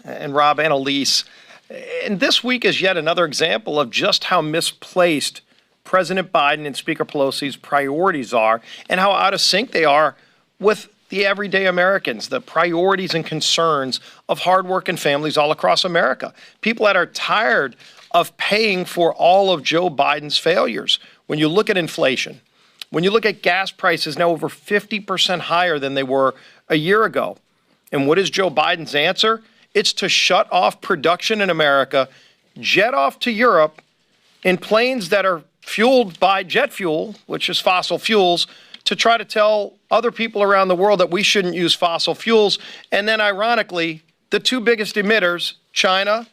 And Rob and Elise. And this week is yet another example of just how misplaced President Biden and Speaker Pelosi's priorities are and how out of sync they are with the everyday Americans, the priorities and concerns of hardworking families all across America. People that are tired of paying for all of Joe Biden's failures. When you look at inflation, when you look at gas prices now over 50% higher than they were a year ago. And what is Joe Biden's answer? It's to shut off production in America, jet off to Europe in planes that are fueled by jet fuel, which is fossil fuels, to try to tell other people around the world that we shouldn't use fossil fuels. And then, ironically, the two biggest emitters, China,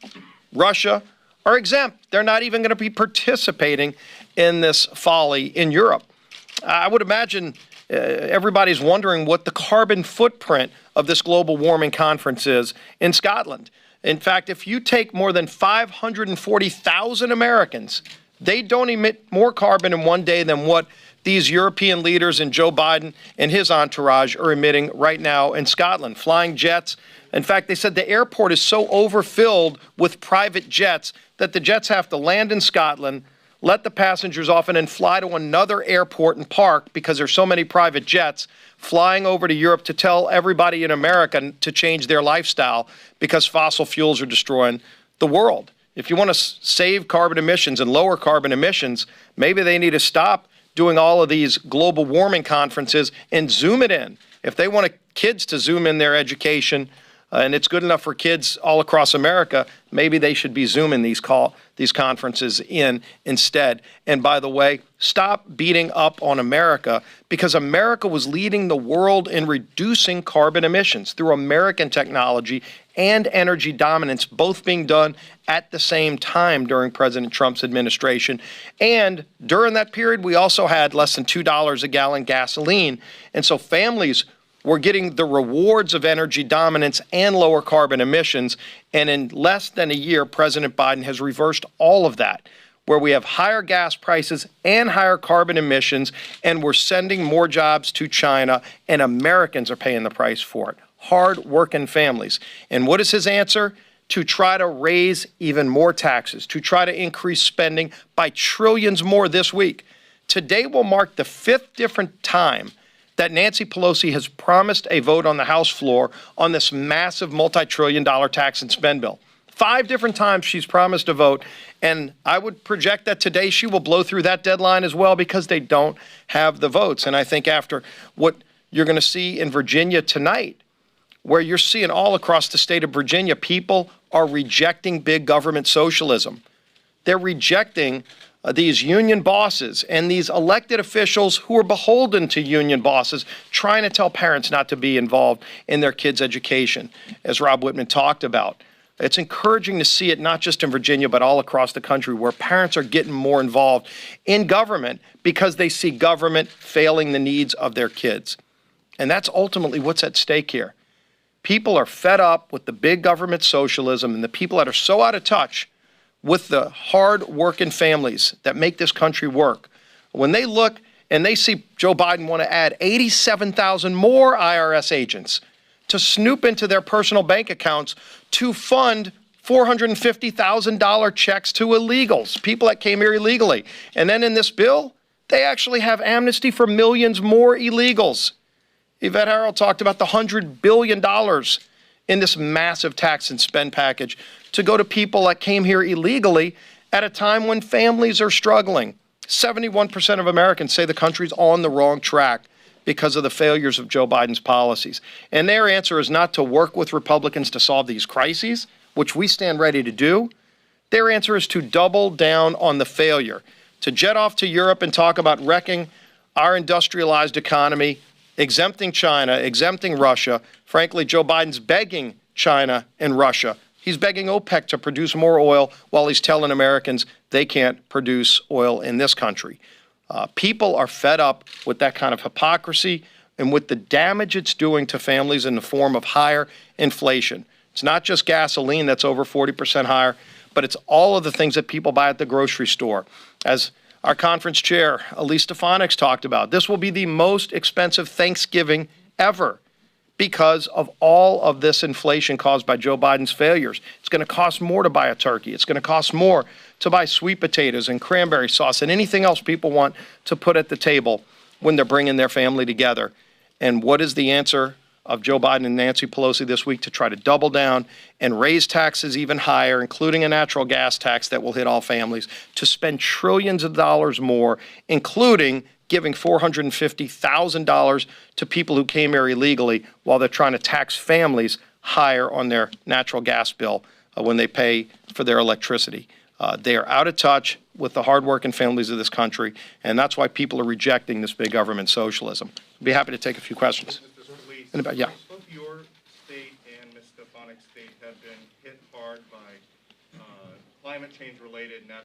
Russia, are exempt. They're not even going to be participating in this folly in Europe. I would imagine everybody's wondering what the carbon footprint of this global warming conference is in Scotland. In fact, if you take more than 540,000 Americans, they don't emit more carbon in one day than what these European leaders and Joe Biden and his entourage are emitting right now in Scotland, flying jets. In fact, they said the airport is so overfilled with private jets that the jets have to land in Scotland, let the passengers off, and then fly to another airport and park because there's so many private jets flying over to Europe to tell everybody in America to change their lifestyle because fossil fuels are destroying the world. If you want to save carbon emissions and lower carbon emissions, maybe they need to stop doing all of these global warming conferences and zoom it in. If they want kids to zoom in their education, and it's good enough for kids all across America, maybe they should be zooming these conferences in instead. And by the way, stop beating up on America, because America was leading the world in reducing carbon emissions through American technology and energy dominance, both being done at the same time during President Trump's administration. And during that period, we also had less than $2 a gallon gasoline. And so families were getting the rewards of energy dominance and lower carbon emissions. And in less than a year, President Biden has reversed all of that, where we have higher gas prices and higher carbon emissions, and we're sending more jobs to China, and Americans are paying the price for it. Hard-working families. And what is his answer? To try to raise even more taxes, to try to increase spending by trillions more this week. Today will mark the 5th different time that Nancy Pelosi has promised a vote on the House floor on this massive multi-trillion-dollar tax and spend bill. 5 different times she's promised a vote, and I would project that today she will blow through that deadline as well because they don't have the votes. And I think after what you're going to see in Virginia tonight, where you're seeing all across the state of Virginia, people are rejecting big government socialism. They're rejecting these union bosses and these elected officials who are beholden to union bosses, trying to tell parents not to be involved in their kids' education, as Rob Whitman talked about. It's encouraging to see it not just in Virginia, but all across the country, where parents are getting more involved in government because they see government failing the needs of their kids. And that's ultimately what's at stake here. People are fed up with the big government socialism and the people that are so out of touch with the hard-working families that make this country work. When they look and they see Joe Biden want to add 87,000 more IRS agents to snoop into their personal bank accounts to fund $450,000 checks to illegals, people that came here illegally. And then in this bill, they actually have amnesty for millions more illegals. Yvette Harrell talked about the $100 billion in this massive tax and spend package to go to people that came here illegally at a time when families are struggling. 71% of Americans say the country's on the wrong track because of the failures of Joe Biden's policies. And their answer is not to work with Republicans to solve these crises, which we stand ready to do. Their answer is to double down on the failure, to jet off to Europe and talk about wrecking our industrialized economy, exempting China, exempting Russia. Frankly, Joe Biden's begging China and Russia. He's begging OPEC to produce more oil while he's telling Americans they can't produce oil in this country. People are fed up with that kind of hypocrisy and with the damage it's doing to families in the form of higher inflation. It's not just gasoline that's over 40% higher, but it's all of the things that people buy at the grocery store. As our conference chair, Elise Stefanik's talked about, this will be the most expensive Thanksgiving ever because of all of this inflation caused by Joe Biden's failures. It's going to cost more to buy a turkey. It's going to cost more to buy sweet potatoes and cranberry sauce and anything else people want to put at the table when they're bringing their family together. And what is the answer of Joe Biden and Nancy Pelosi this week? To try to double down and raise taxes even higher, including a natural gas tax that will hit all families, to spend trillions of dollars more, including giving $450,000 to people who came here illegally while they're trying to tax families higher on their natural gas bill when they pay for their electricity. They are out of touch with the hardworking families of this country, and that's why people are rejecting this big government socialism. I'd be happy to take a few questions. Yeah. Both your state and Ms. Stefanik's state have been hit hard by climate change-related natural